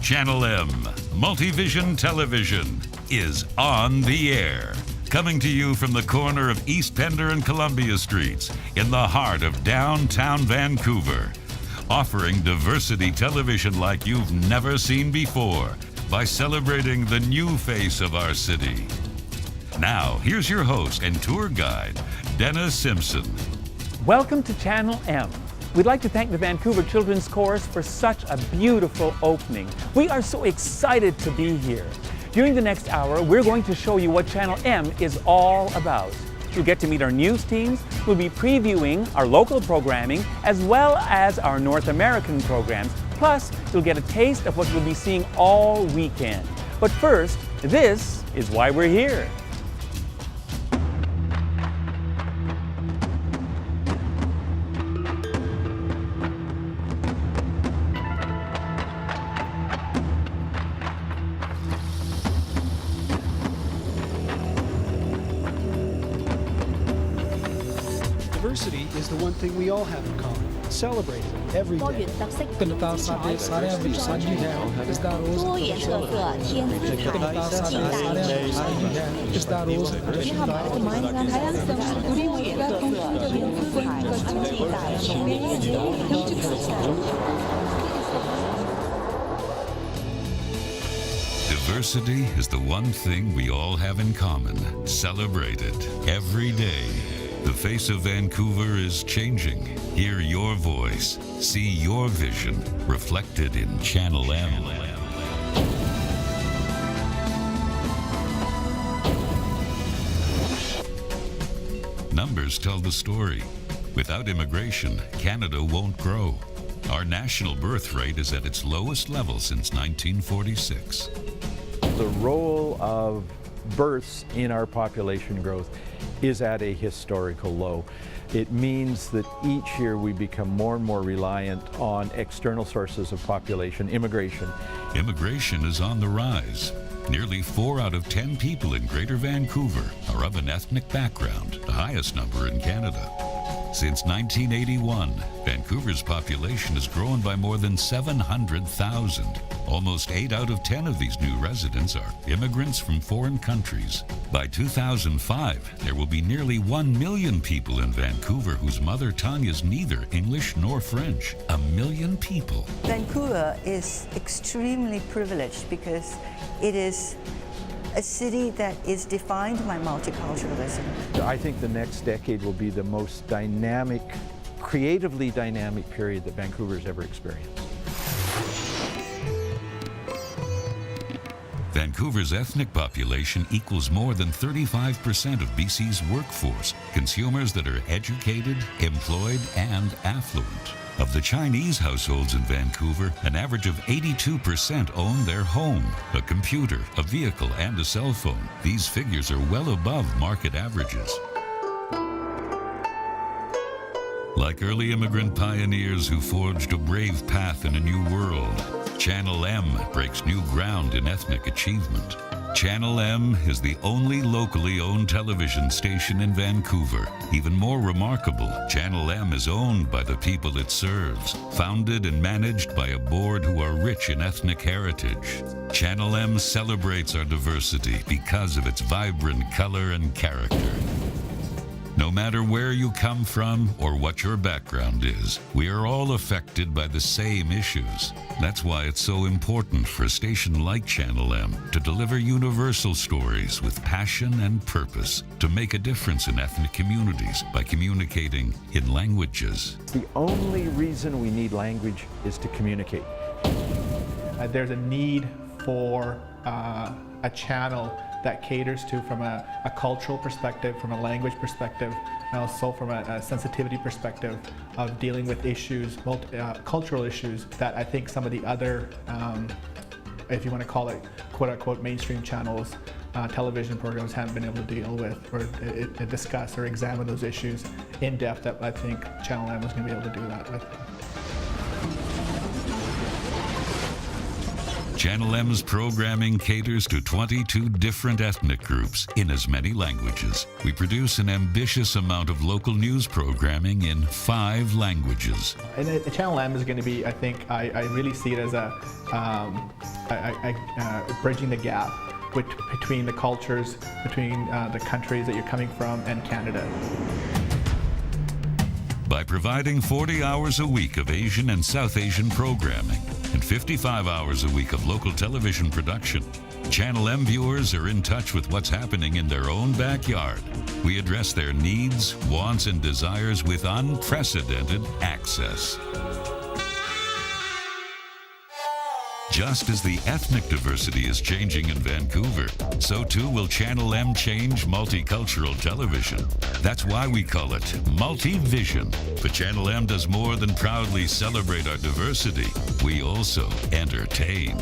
Channel M, Multivision Television, is on the air. Coming to you from the corner of East Pender and Columbia Streets in the heart of downtown Vancouver. Offering diversity television like you've never seen before by celebrating the new face of our city. Now, here's your host and tour guide, Dennis Simpson. Welcome to Channel M. We'd like to thank the Vancouver Children's Chorus for such a beautiful opening. We are so excited to be here. During the next hour, we're going to show you what Channel M is all about. You'll get to meet our news teams. We'll be previewing our local programming as well as our North American programs. Plus, you'll get a taste of what you'll be seeing all weekend. But first, this is why we're here. Diversity is the one thing we all have in common. Celebrate it every day. 'Diversity is the one thing we all have in common. Celebrate it every day. The face of Vancouver is changing. Hear your voice. See your vision reflected in Channel M. Numbers tell the story. Without immigration, Canada won't grow. Our national birth rate is at its lowest level since 1946. The role of births in our population growth is at a historical low. It means that each year we become more and more reliant on external sources of population, immigration. Immigration is on the rise. Nearly 4 out of 10 people in Greater Vancouver are of an ethnic background, the highest number in Canada. Since 1981, Vancouver's population has grown by more than 700,000. Almost 8 out of 10 of these new residents are immigrants from foreign countries. By 2005, there will be nearly 1 million people in Vancouver whose mother tongue is neither English nor French. 1 million people. Vancouver is extremely privileged because it is a city that is defined by multiculturalism. I think the next decade will be the most dynamic, creatively dynamic period that Vancouver's ever experienced. Vancouver's ethnic population equals more than 35% of BC's workforce, consumers that are educated, employed, and affluent. Of the Chinese households in Vancouver, an average of 82% own their home, a computer, a vehicle, and a cell phone. These figures are well above market averages. Like early immigrant pioneers who forged a brave path in a new world, Channel M breaks new ground in ethnic achievement. Channel M is the only locally owned television station in Vancouver. Even more remarkable, Channel M is owned by the people it serves, founded and managed by a board who are rich in ethnic heritage. Channel M celebrates our diversity because of its vibrant color and character. No matter where you come from or what your background is, we are all affected by the same issues. That's why it's so important for a station like Channel M to deliver universal stories with passion and purpose to make a difference in ethnic communities by communicating in languages. The only reason we need language is to communicate. There's a need for a channel that caters to from a cultural perspective, from a language perspective, and also from a sensitivity perspective of dealing with issues, cultural issues that I think some of the other, if you want to call it quote-unquote mainstream channels, television programs haven't been able to deal with or discuss or examine those issues in depth that I think Channel M was going to be able to do that with. Channel M's programming caters to 22 different ethnic groups in as many languages. We produce an ambitious amount of local news programming in 5 languages. And Channel M is going to be, I think, I really see it as bridging the gap between the cultures, between the countries that you're coming from and Canada. By providing 40 hours a week of Asian and South Asian programming and 55 hours a week of local television production, Channel M viewers are in touch with what's happening in their own backyard. We address their needs, wants, and desires with unprecedented access. Just as the ethnic diversity is changing in Vancouver, so too will Channel M change multicultural television. That's why we call it Multivision. But Channel M does more than proudly celebrate our diversity. We also entertain.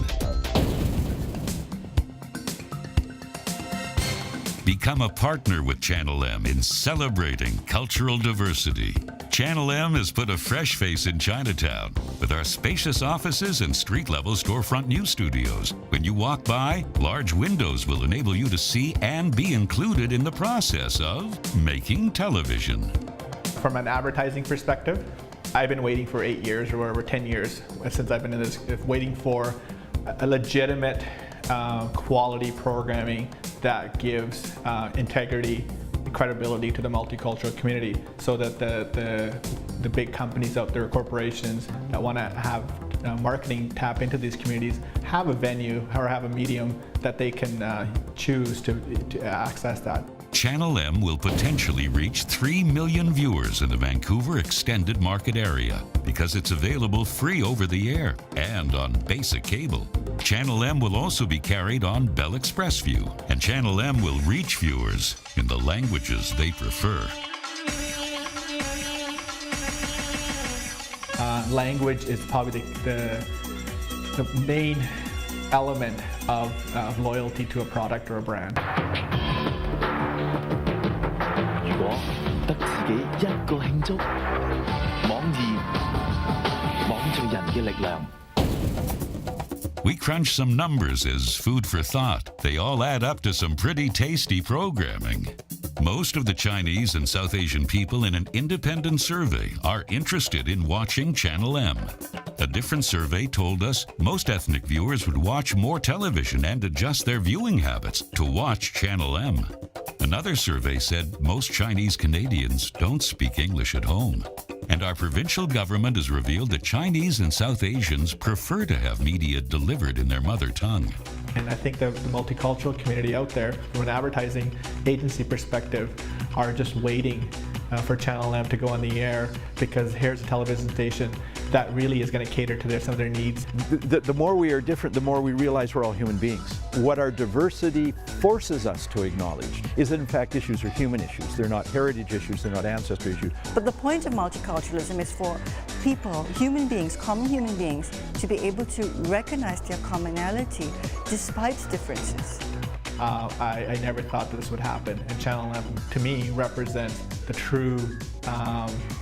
Become a partner with Channel M in celebrating cultural diversity. Channel M has put a fresh face in Chinatown with our spacious offices and street-level storefront news studios. When you walk by, large windows will enable you to see and be included in the process of making television. From an advertising perspective, I've been waiting for 8 years or whatever, 10 years since I've been in this, waiting for a legitimate quality programming that gives integrity and credibility to the multicultural community, so that the big companies out there, corporations that want to have marketing tap into these communities, have a venue or have a medium that they can choose to access that. Channel M will potentially reach 3 million viewers in the Vancouver extended market area because it's available free over the air and on basic cable. Channel M will also be carried on Bell Express View, and Channel M will reach viewers in the languages they prefer. Language is probably the main element of loyalty to a product or a brand. 如果得自己一個慶祝，妄住人嘅力量。 We crunch some numbers as food for thought. They all add up to some pretty tasty programming. Most of the Chinese and South Asian people in an independent survey are interested in watching Channel M. A different survey told us most ethnic viewers would watch more television and adjust their viewing habits to watch Channel M. Another survey said most Chinese Canadians don't speak English at home. And our provincial government has revealed that Chinese and South Asians prefer to have media delivered in their mother tongue. And I think the multicultural community out there, from an advertising agency perspective, are just waiting for Channel M to go on the air, because here's a television station that really is going to cater to some of their needs. The more we are different, the more we realize we're all human beings. What our diversity forces us to acknowledge is that in fact issues are human issues. They're not heritage issues, they're not ancestry issues. But the point of multiculturalism is for people, human beings, common human beings, to be able to recognize their commonality despite differences. I never thought that this would happen, and Channel M to me represents the true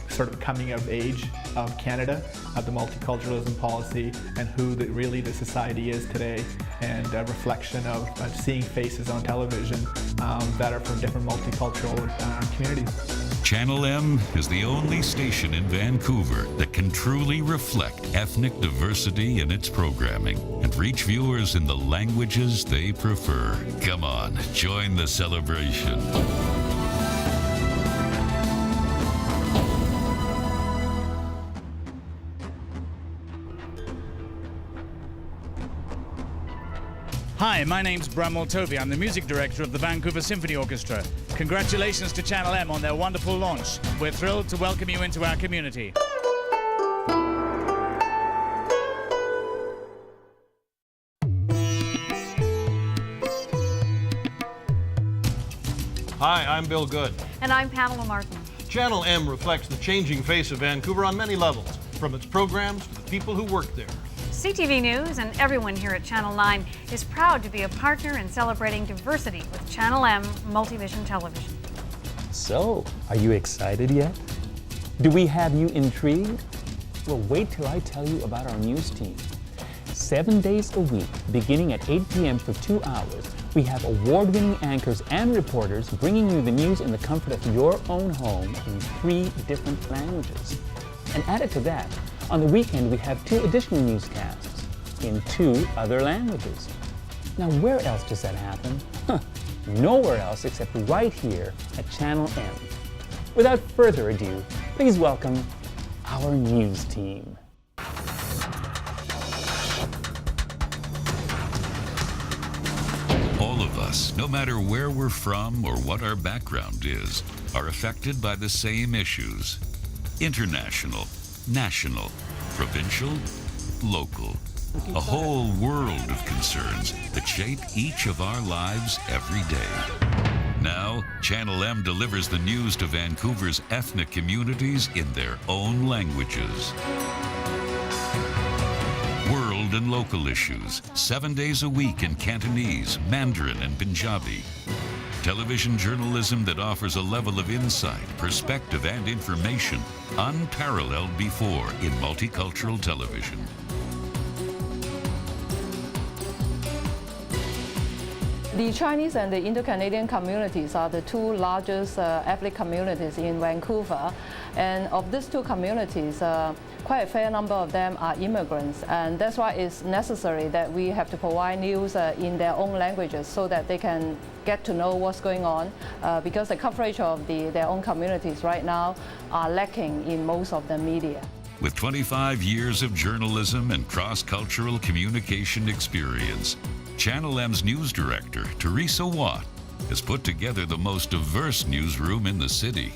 sort of coming of age of Canada, of the multiculturalism policy, and who really the society is today, and a reflection of seeing faces on television that are from different multicultural communities. Channel M is the only station in Vancouver that can truly reflect ethnic diversity in its programming and reach viewers in the languages they prefer. Come on, join the celebration. Hi, my name's Bramwell Tovey. I'm the music director of the Vancouver Symphony Orchestra. Congratulations to Channel M on their wonderful launch. We're thrilled to welcome you into our community. Hi, I'm Bill Good. And I'm Pamela Martin. Channel M reflects the changing face of Vancouver on many levels, from its programs to the people who work there. CTV News and everyone here at Channel 9 is proud to be a partner in celebrating diversity with Channel M Multivision Television. So, are you excited yet? Do we have you intrigued? Well, wait till I tell you about our news team. 7 days a week, beginning at 8 p.m. for 2 hours, we have award-winning anchors and reporters bringing you the news in the comfort of your own home in 3 different languages. And added to that, on the weekend we have 2 additional newscasts in 2 other languages. Now, where else does that happen? Nowhere else except right here at Channel M. Without further ado, please welcome our news team. All of us, no matter where we're from or what our background is, are affected by the same issues. International, national, provincial, local. A whole world of concerns that shape each of our lives every day. Now, Channel M delivers the news to Vancouver's ethnic communities in their own languages. World and local issues, 7 days a week in Cantonese, Mandarin, and Punjabi. Television journalism that offers a level of insight, perspective, and information unparalleled before in multicultural television. The Chinese and the Indo-Canadian communities are the 2 largest ethnic communities in Vancouver. And of these 2 communities, quite a fair number of them are immigrants. And that's why it's necessary that we have to provide news in their own languages so that they can get to know what's going on, because the coverage of their own communities right now are lacking in most of the media. With 25 years of journalism and cross-cultural communication experience, Channel M's news director, Teresa Watt, has put together the most diverse newsroom in the city.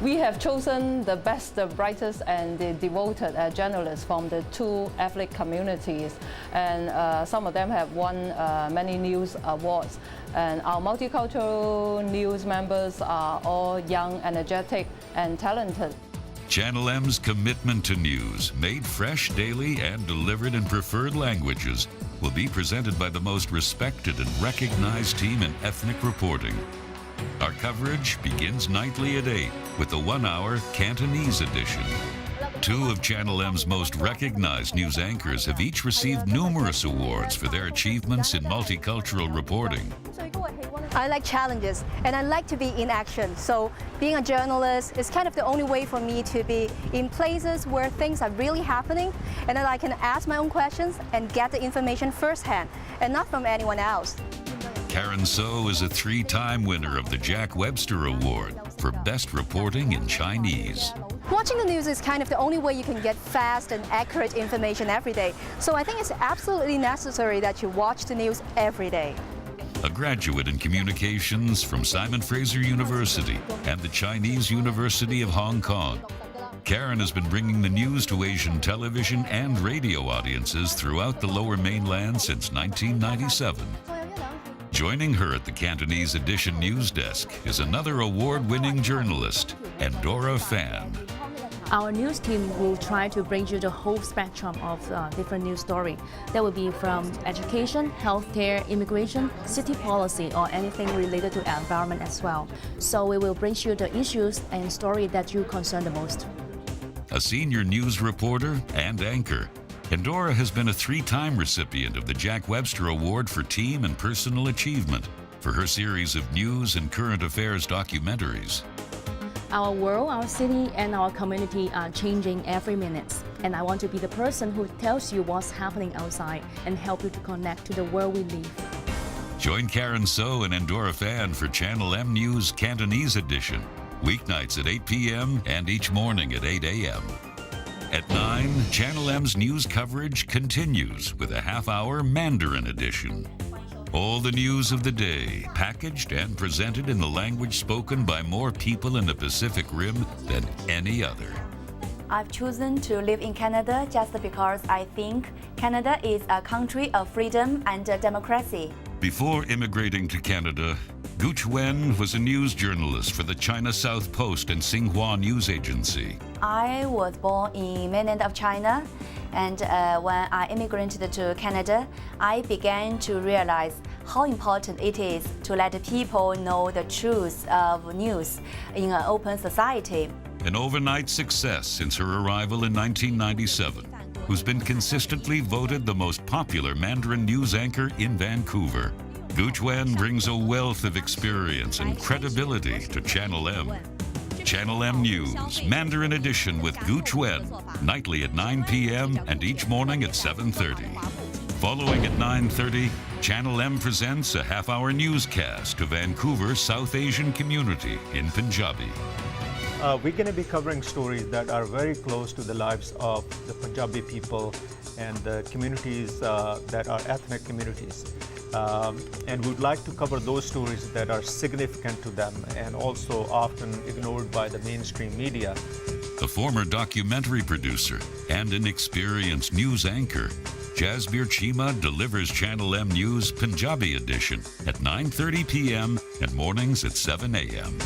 We have chosen the best, the brightest, and the devoted journalists from the 2 ethnic communities, and some of them have won many news awards. And our multicultural news members are all young, energetic, and talented. Channel M's commitment to news, made fresh daily and delivered in preferred languages, will be presented by the most respected and recognized team in ethnic reporting. Our coverage begins nightly at 8 with the 1-hour Cantonese edition. 2 of Channel M's most recognized news anchors have each received numerous awards for their achievements in multicultural reporting. I like challenges and I like to be in action. So being a journalist is kind of the only way for me to be in places where things are really happening, and then I can ask my own questions and get the information firsthand and not from anyone else. Karen So is a 3-time winner of the Jack Webster Award for Best Reporting in Chinese. Watching the news is kind of the only way you can get fast and accurate information every day. So I think it's absolutely necessary that you watch the news every day. A graduate in communications from Simon Fraser University and the Chinese University of Hong Kong, Karen has been bringing the news to Asian television and radio audiences throughout the Lower Mainland since 1997. Joining her at the Cantonese Edition news desk is another award-winning journalist, Endora Fan. Our news team will try to bring you the whole spectrum of different news stories. That will be from education, healthcare, immigration, city policy, or anything related to environment as well. So we will bring you the issues and stories that you concern the most. A senior news reporter and anchor, Endora has been a 3-time recipient of the Jack Webster Award for Team and Personal Achievement for her series of news and current affairs documentaries. Our world, our city, and our community are changing every minute. And I want to be the person who tells you what's happening outside and help you to connect to the world we live. Join Karen So and Endora Fan for Channel M News Cantonese Edition, weeknights at 8 p.m. and each morning at 8 a.m. At 9, Channel M's news coverage continues with a half-hour Mandarin edition. All the news of the day, packaged and presented in the language spoken by more people in the Pacific Rim than any other. I've chosen to live in Canada just because I think Canada is a country of freedom and democracy. Before immigrating to Canada, Gu Wen was a news journalist for the China South Post and Xinhua News Agency. I was born in mainland of China, and when I immigrated to Canada, I began to realize how important it is to let people know the truth of news in an open society. An overnight success since her arrival in 1997. who's been consistently voted the most popular Mandarin news anchor in Vancouver. Gu Chuan brings a wealth of experience and credibility to Channel M. Channel M News, Mandarin edition with Gu Chuan, nightly at 9 p.m. and each morning at 7:30. Following at 9:30, Channel M presents a half-hour newscast to Vancouver's South Asian community in Punjabi. We're going to be covering stories that are very close to the lives of the Punjabi people and the communities that are ethnic communities. And we'd like to cover those stories that are significant to them and also often ignored by the mainstream media. A former documentary producer and an experienced news anchor, Jasbir Chima delivers Channel M News Punjabi edition at 9:30 p.m. and mornings at 7 a.m.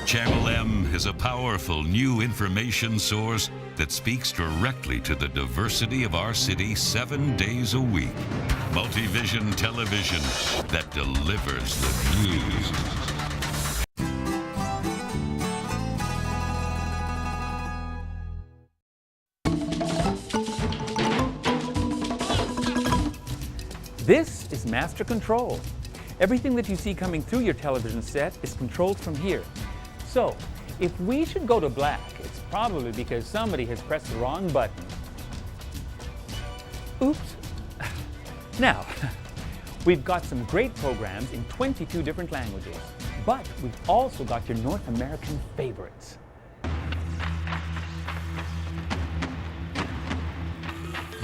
Channel M is a powerful new information source that speaks directly to the diversity of our city 7 days a week. Multivision television that delivers the news. This is Master Control. Everything that you see coming through your television set is controlled from here. So, if we should go to black, it's probably because somebody has pressed the wrong button. Oops. Now, we've got some great programs in 22 different languages, but we've also got your North American favorites.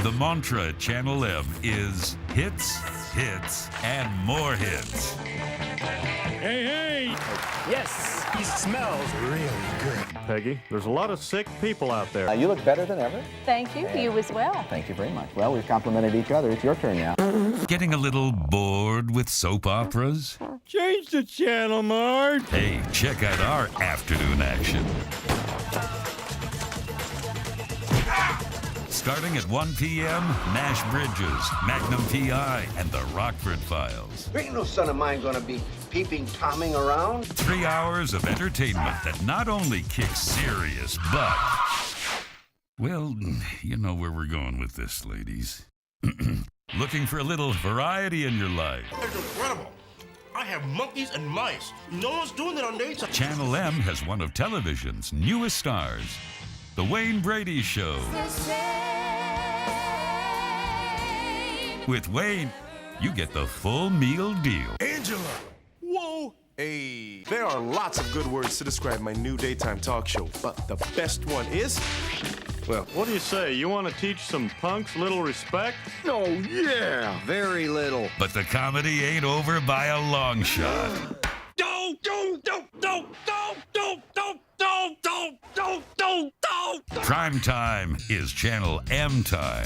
The mantra at Channel M is hits, hits, and more hits. Hey, hey! Yes! He smells really good. Peggy, there's a lot of sick people out there. You look better than ever. Thank you. Yeah. You as well. Thank you very much. Well, we've complimented each other. It's your turn now. Getting a little bored with soap operas? Change the channel, Mart. Hey, check out our afternoon action. Starting at 1 p.m., Nash Bridges, Magnum P.I., and the Rockford Files. There ain't no son of mine gonna be peeping Tomming around. 3 hours of entertainment that not only kicks serious butt. Well, you know where we're going with this, ladies. Looking for a little variety in your life? It's incredible. I have monkeys and mice. No one's doing it on daytime. Channel M has one of television's newest stars, The Wayne Brady Show. With Wayne, you get the full meal deal. Angela! Whoa! Hey, there are lots of good words to describe my new daytime talk show, but the best one is... Well, what do you say? You want to teach some punks little respect? Oh, yeah! Very little. But the comedy ain't over by a long shot. Prime time is Channel M time.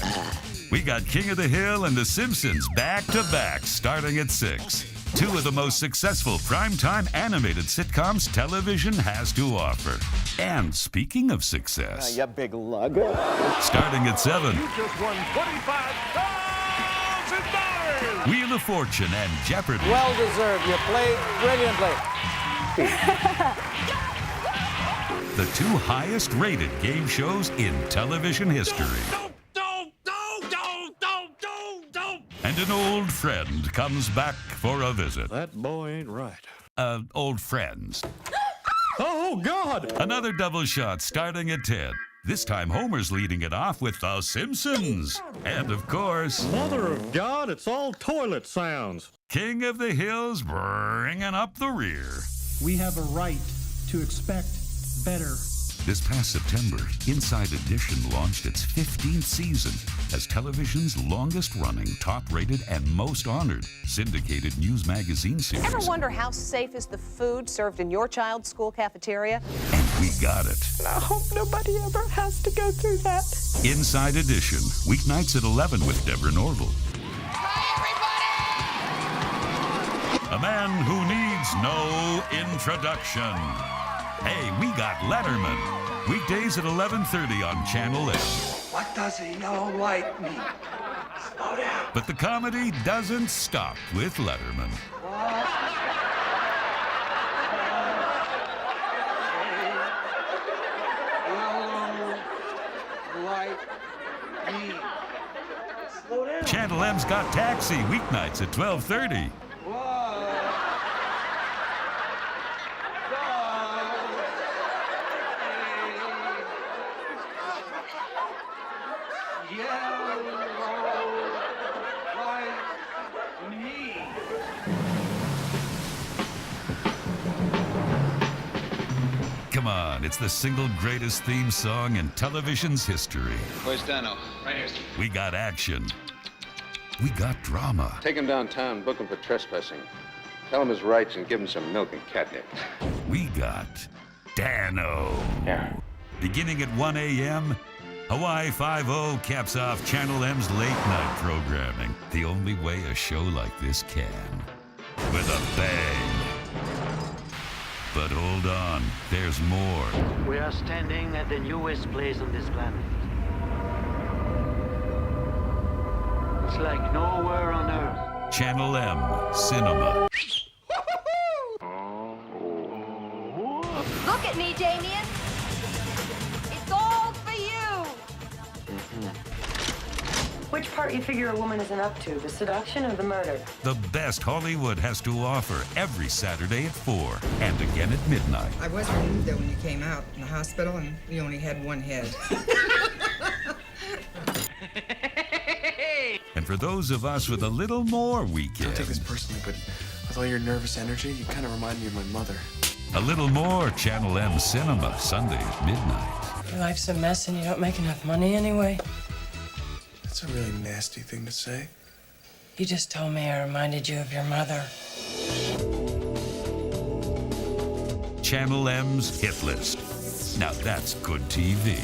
We got King of the Hill and The Simpsons back to back starting at 6. Two of the most successful primetime animated sitcoms television has to offer. And speaking of success, You big lug. starting at 7, You just won $25,000! Wheel of Fortune and Jeopardy! Well deserved. You played brilliantly. The two highest rated game shows in television history. And an old friend comes back for a visit. That boy ain't right. Old friends. Oh, God! Another double shot starting at 10. This time Homer's leading it off with The Simpsons. And of course... Mother of God, it's all toilet sounds. King of the Hills bringing up the rear. We have a right to expect better. This past September, Inside Edition launched its 15th season as television's longest-running, top-rated, and most honored syndicated news magazine series. Ever wonder how safe is the food served in your child's school cafeteria? And we got it. I hope nobody ever has to go through that. Inside Edition, weeknights at 11 with Deborah Norville. A man who needs no introduction. Hey, we got Letterman. Weekdays at 11:30 on Channel M. What does a yellow light mean? Slow down. But the comedy doesn't stop with Letterman. Yellow light means. Channel M's Got Taxi, weeknights at 12:30. Come on, it's the single greatest theme song in television's history. Where's Dano? Right here. We got action. We got drama. Take him downtown, book him for trespassing. Tell him his rights and give him some milk and catnip. We got Dano. Yeah. Beginning at 1 a.m., Hawaii 5-0 caps off Channel M's late night programming. The only way a show like this can. With a bang. But hold on, there's more. We are standing at the newest place on this planet. It's like nowhere on Earth. Channel M Cinema. Look at me, Damien. It's all for you. Which part you figure a woman isn't up to, the seduction or the murder? The best Hollywood has to offer every Saturday at 4 and again at midnight. I was relieved though when you came out in the hospital and you only had one head. And for those of us with a little more weekend. Don't take this personally, but with all your nervous energy, you kind of remind me of my mother. A little more Channel M Cinema, Sunday at midnight. Your life's a mess and you don't make enough money anyway. That's a really nasty thing to say. You just told me I reminded you of your mother. Channel M's Hit List. Now that's good TV.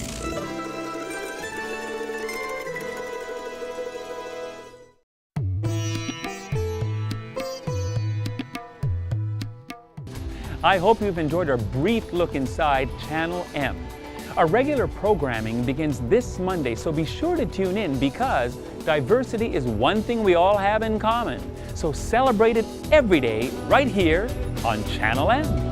I hope you've enjoyed our brief look inside Channel M. Our regular programming begins this Monday, so be sure to tune in because diversity is one thing we all have in common. So celebrate it every day right here on Channel M.